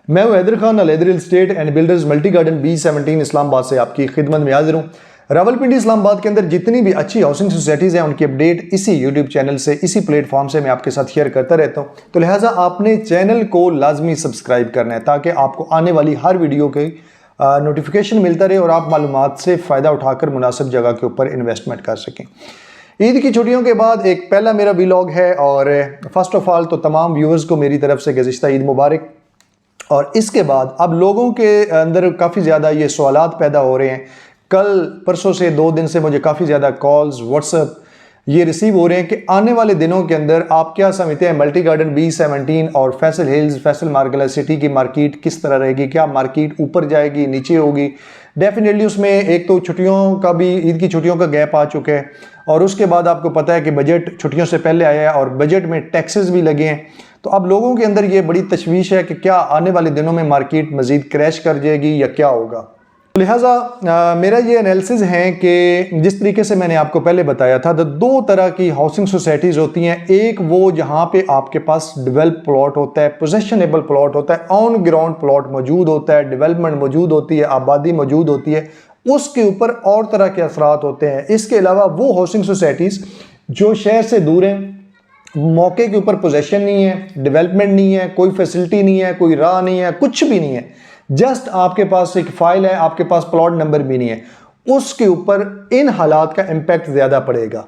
मैं हूं Haider Khan, Al Haider Estate and Builders Multi Garden B17 Islamabad से आपकी खिदमत में हाजिर हूं। रावलपिंडी इस्लामाबाद के अंदर जितनी भी अच्छी हाउसिंग सोसाइटीज़ हैं उनकी अपडेट इसी यूट्यूब चैनल से, इसी प्लेटफॉर्म से मैं आपके साथ शेयर करता रहता हूं। तो लिहाजा आपने चैनल को लाजमी सब्सक्राइब करना है ताकि आपको आने वाली हर वीडियो के नोटिफिकेशन मिलता रहे और आप मालूमात से फ़ायदा उठाकर मुनासिब जगह के ऊपर इन्वेस्टमेंट कर सकें। ईद की छुट्टियों के बाद एक पहला मेरा व्लॉग है और फर्स्ट ऑफ ऑल तो तमाम व्यूअर्स को मेरी तरफ से गुज़िश्ता ईद मुबारक। और इसके बाद अब लोगों के अंदर काफ़ी ज़्यादा ये सवालात पैदा हो रहे हैं। कल परसों से 2 दिन से मुझे काफ़ी ज़्यादा कॉल्स व्हाट्सएप ये रिसीव हो रहे हैं कि आने वाले दिनों के अंदर आप क्या समझते हैं मल्टी गार्डन B17 और फैसल हिल्स, फैसल मार्गला सिटी की मार्केट किस तरह रहेगी, क्या मार्केट ऊपर जाएगी नीचे होगी। डेफिनेटली उसमें एक तो छुट्टियों का भी, ईद की छुट्टियों का गैप आ चुका है और उसके बाद आपको पता है कि बजट छुट्टियों से पहले आया है और बजट में टैक्सेस भी लगे हैं। तो अब लोगों के अंदर ये बड़ी तशवीश है कि क्या आने वाले दिनों में मार्केट मज़ीद क्रैश कर जाएगी या क्या होगा। लिहाजा मेरा ये एनालिसिस है कि जिस तरीके से मैंने आपको पहले बताया था, तो 2 तरह की हाउसिंग सोसाइटीज़ होती हैं। एक वो जहाँ पे आपके पास डेवलप प्लॉट होता है, पोजेशनेबल प्लॉट होता है, ऑन ग्राउंड प्लॉट मौजूद होता है, डेवलपमेंट मौजूद होती है, आबादी मौजूद होती है, उसके ऊपर और तरह के असरात होते हैं। इसके अलावा वो हाउसिंग सोसाइटीज़ जो शहर से दूर हैं, मौके के ऊपर पोजेशन नहीं है, डेवलपमेंट नहीं है, कोई फैसिलिटी नहीं है, कोई राह नहीं है, कुछ भी नहीं है, जस्ट आपके पास एक फाइल है, आपके पास प्लॉट नंबर भी नहीं है, उसके ऊपर इन हालात का इम्पैक्ट ज़्यादा पड़ेगा।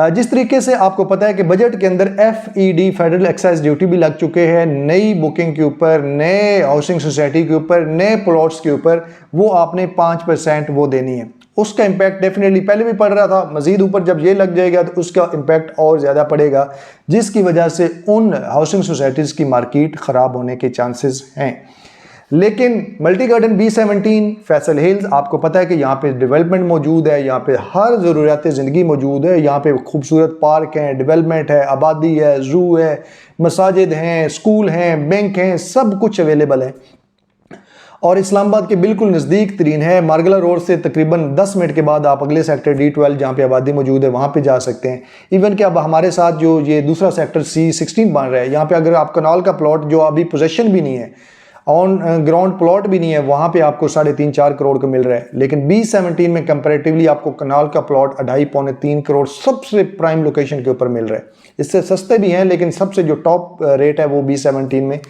जिस तरीके से आपको पता है कि बजट के अंदर FED फेडरल एक्साइज ड्यूटी भी लग चुके हैं नई बुकिंग के ऊपर, नए हाउसिंग सोसाइटी के ऊपर, नए प्लॉट्स के ऊपर, वो आपने 5% वो देनी है। उसका इम्पैक्ट डेफिनेटली पहले भी पड़ रहा था, मज़ीद ऊपर जब ये लग जाएगा तो उसका इम्पैक्ट और ज़्यादा पड़ेगा, जिसकी वजह से उन हाउसिंग सोसाइटीज़ की मार्केट ख़राब होने के चांसेस हैं। लेकिन multi Garden B17 Faisal hills, आपको पता है कि यहाँ पे डेवलपमेंट मौजूद है, यहाँ पे हर ज़रूरियात ज़िंदगी मौजूद है, यहाँ पे खूबसूरत पार्क हैं, डेवलपमेंट है, आबादी है, ज़ू है, मसाजिद हैं, स्कूल हैं, बैंक हैं, सब कुछ अवेलेबल है और इस्लामाबाद के बिल्कुल नज़दीक तरीन है। मार्गला रोड से तकरीबन 10 मिनट के बाद आप अगले सेक्टर D12 जहाँ पे आबादी मौजूद है वहाँ पे जा सकते हैं। इवन कि अब हमारे साथ जो ये दूसरा सेक्टर C16 बन रहा है, यहाँ पे अगर आप कनाल का प्लॉट जो अभी पोजेशन भी नहीं है, ऑन ग्राउंड प्लॉट भी नहीं है, वहाँ पे आपको 3.5-4 करोड़ का मिल रहा है। लेकिन B17 में कंपैरेटिवली आपको कनाल का प्लॉट 2.5-3 करोड़ सबसे प्राइम लोकेशन के ऊपर मिल रहा है। इससे सस्ते भी हैं लेकिन सबसे जो टॉप रेट है वो B17 में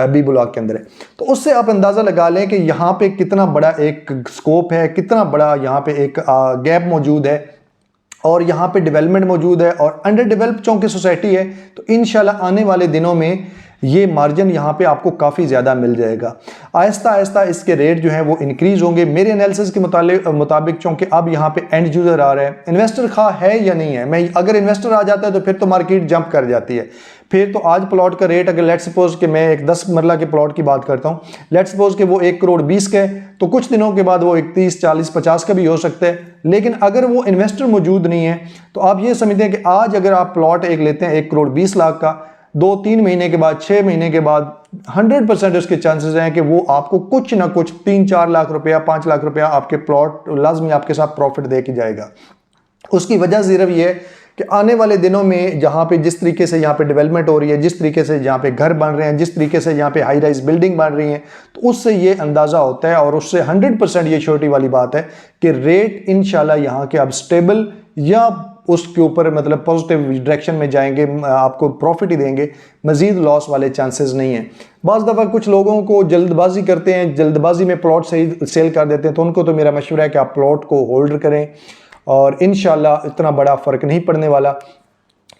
B ब्लॉक के अंदर है। तो उससे आप अंदाज़ा लगा लें कि यहाँ पे कितना बड़ा एक स्कोप है, कितना बड़ा यहाँ पे एक गैप मौजूद है और यहाँ पे डेवलपमेंट मौजूद है और अंडर डेवलप चौंकी सोसाइटी है। तो इंशाल्लाह आने वाले दिनों में ये मार्जिन यहाँ पे आपको काफ़ी ज़्यादा मिल जाएगा। आहिस्ता आहिस्ता इसके रेट जो हैं वो इंक्रीज़ होंगे मेरे एनालिसिस के मुताबिक, चूँकि अब यहाँ पे एंड यूज़र आ रहा है, इन्वेस्टर खा है या नहीं है। मैं अगर इन्वेस्टर आ जाता है तो फिर तो मार्केट जंप कर जाती है। फिर तो आज प्लॉट का रेट अगर लेट्स सपोज कि मैं एक 10 मरला के प्लॉट की बात करता हूँ, लेट्स सपोज कि वो 1 करोड़ 20 का है, तो कुछ दिनों के बाद वो 31, 40, 50 का भी हो सकता है। लेकिन अगर वो इन्वेस्टर मौजूद नहीं है तो आप ये समझते हैं कि आज अगर आप प्लॉट एक लेते हैं 1 करोड़ 20 लाख का, 2-3 महीने के बाद, 6 महीने के बाद 100% उसके चांसेस हैं कि वो आपको कुछ ना कुछ 3-4 लाख रुपया, 5 लाख रुपया आपके प्लॉट लाजमी आपके साथ प्रॉफिट दे के जाएगा। उसकी वजह सिर्फ ये है कि आने वाले दिनों में जहाँ पे जिस तरीके से यहाँ पे डेवलपमेंट हो रही है, जिस तरीके से यहाँ पे घर बन रहे हैं, जिस तरीके से यहाँ पे हाई राइज बिल्डिंग बन रही हैं, तो उससे ये अंदाज़ा होता है और उससे 100% ये श्योरिटी वाली बात है कि रेट इंशाल्लाह यहाँ के अब स्टेबल या उसके ऊपर मतलब पॉजिटिव डायरेक्शन में जाएंगे, आपको प्रॉफिट ही देंगे, मज़ीद लॉस वाले चांसेस नहीं हैं। बाज़ दफ़ा कुछ लोगों को जल्दबाजी करते हैं, जल्दबाजी में प्लॉट सही सेल कर देते हैं, तो उनको तो मेरा मशवरा है कि आप प्लॉट को होल्ड करें और इंशाल्लाह इतना बड़ा फ़र्क नहीं पड़ने वाला।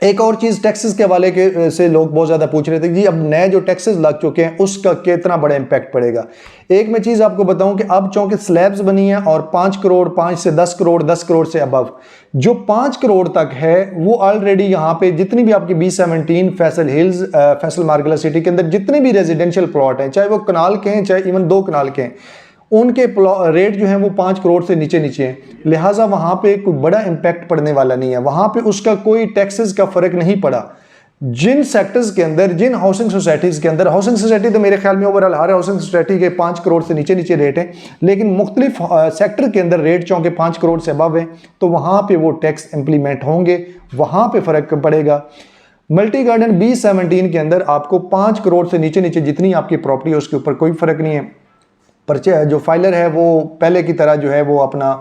एक और चीज़ टैक्सेस के हवाले के से लोग बहुत ज़्यादा पूछ रहे थे जी, अब नए जो टैक्सेस लग चुके हैं उसका कितना बड़ा इम्पैक्ट पड़ेगा। एक मैं चीज़ आपको बताऊं कि अब चूँकि स्लैब्स बनी है और 5 करोड़, 5 से 10 करोड़, 10 करोड़ से अबव जो 5 करोड़ तक है वो ऑलरेडी यहाँ पे जितनी भी आपकी B17 Faisal hills, Faisal Margalla city के अंदर जितने भी रेजिडेंशियल प्लॉट हैं, चाहे वो कनाल के हैं चाहे इवन 2 कनाल के हैं, उनके रेट जो है वो 5 करोड़ से नीचे नीचे हैं। लिहाजा वहाँ पे कोई बड़ा इम्पैक्ट पड़ने वाला नहीं है, वहाँ पे उसका कोई टैक्सेस का फ़र्क नहीं पड़ा। जिन सेक्टर्स के अंदर, जिन हाउसिंग सोसाइटीज़ के अंदर, हाउसिंग सोसाइटी तो मेरे ख्याल में ओवरऑल हर हाउसिंग सोसाइटी के 5 करोड़ से नीचे नीचे रेट हैं, लेकिन मुख्तलिफ सेक्टर के अंदर रेट चूँकि 5 करोड़ से अबव है तो वहाँ पर वो टैक्स इम्प्लीमेंट होंगे, वहाँ पर फ़र्क पड़ेगा। मल्टी गार्डन B17 के अंदर आपको 5 करोड़ से नीचे नीचे जितनी आपकी प्रॉपर्टी है उसके ऊपर कोई फर्क नहीं है। परचे जो फाइलर है वो पहले की तरह जो है वो अपना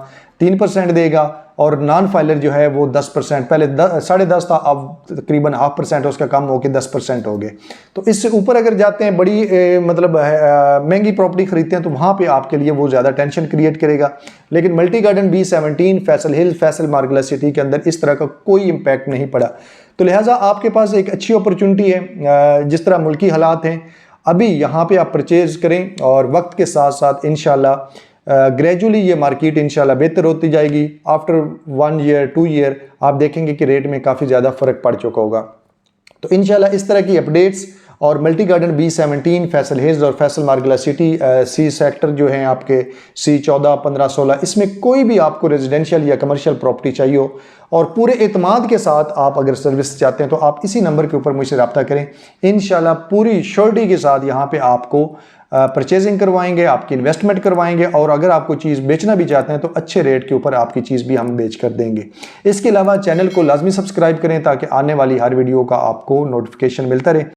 3% देगा और नॉन फाइलर जो है वो 10%, पहले 10.5 था, अब तकरीबन 0.5% उसका कम होकर 10% हो गए। तो इससे ऊपर अगर जाते हैं, बड़ी मतलब महंगी प्रॉपर्टी खरीदते हैं, तो वहाँ पे आपके लिए वो ज़्यादा टेंशन क्रिएट करेगा। लेकिन मल्टी गार्डन B17 फैसल हिल, फैसल मार्गला सिटी के अंदर इस तरह का कोई इम्पैक्ट नहीं पड़ा। तो लिहाजा आपके पास एक अच्छी अपॉर्चुनिटी है। जिस तरह मुल्की हालात हैं अभी, यहाँ पे आप परचेज करें और वक्त के साथ साथ इंशाल्लाह ग्रेजुअली ये मार्केट इंशाल्लाह बेहतर होती जाएगी। आफ्टर 1 ईयर 2 ईयर आप देखेंगे कि रेट में काफ़ी ज़्यादा फ़र्क पड़ चुका होगा। तो इंशाल्लाह इस तरह की अपडेट्स और multi Garden B17, Faisal hills और Faisal Margalla city C sector जो हैं आपके C14, 15, 16, इसमें कोई भी आपको रेजिडेंशियल या कमर्शियल प्रॉपर्टी चाहिए हो और पूरे एतमाद के साथ आप अगर सर्विस चाहते हैं तो आप इसी नंबर के ऊपर मुझसे रब्ता करें। इंशाल्लाह पूरी श्योरिटी के साथ यहाँ पे आपको परचेजिंग करवाएंगे, आपकी इन्वेस्टमेंट करवाएंगे और अगर आपको चीज़ बेचना भी चाहते हैं तो अच्छे रेट के ऊपर आपकी चीज़ भी हम बेच कर देंगे। इसके अलावा चैनल को लाजमी सब्सक्राइब करें ताकि आने वाली हर वीडियो का आपको नोटिफिकेशन मिलता रहे।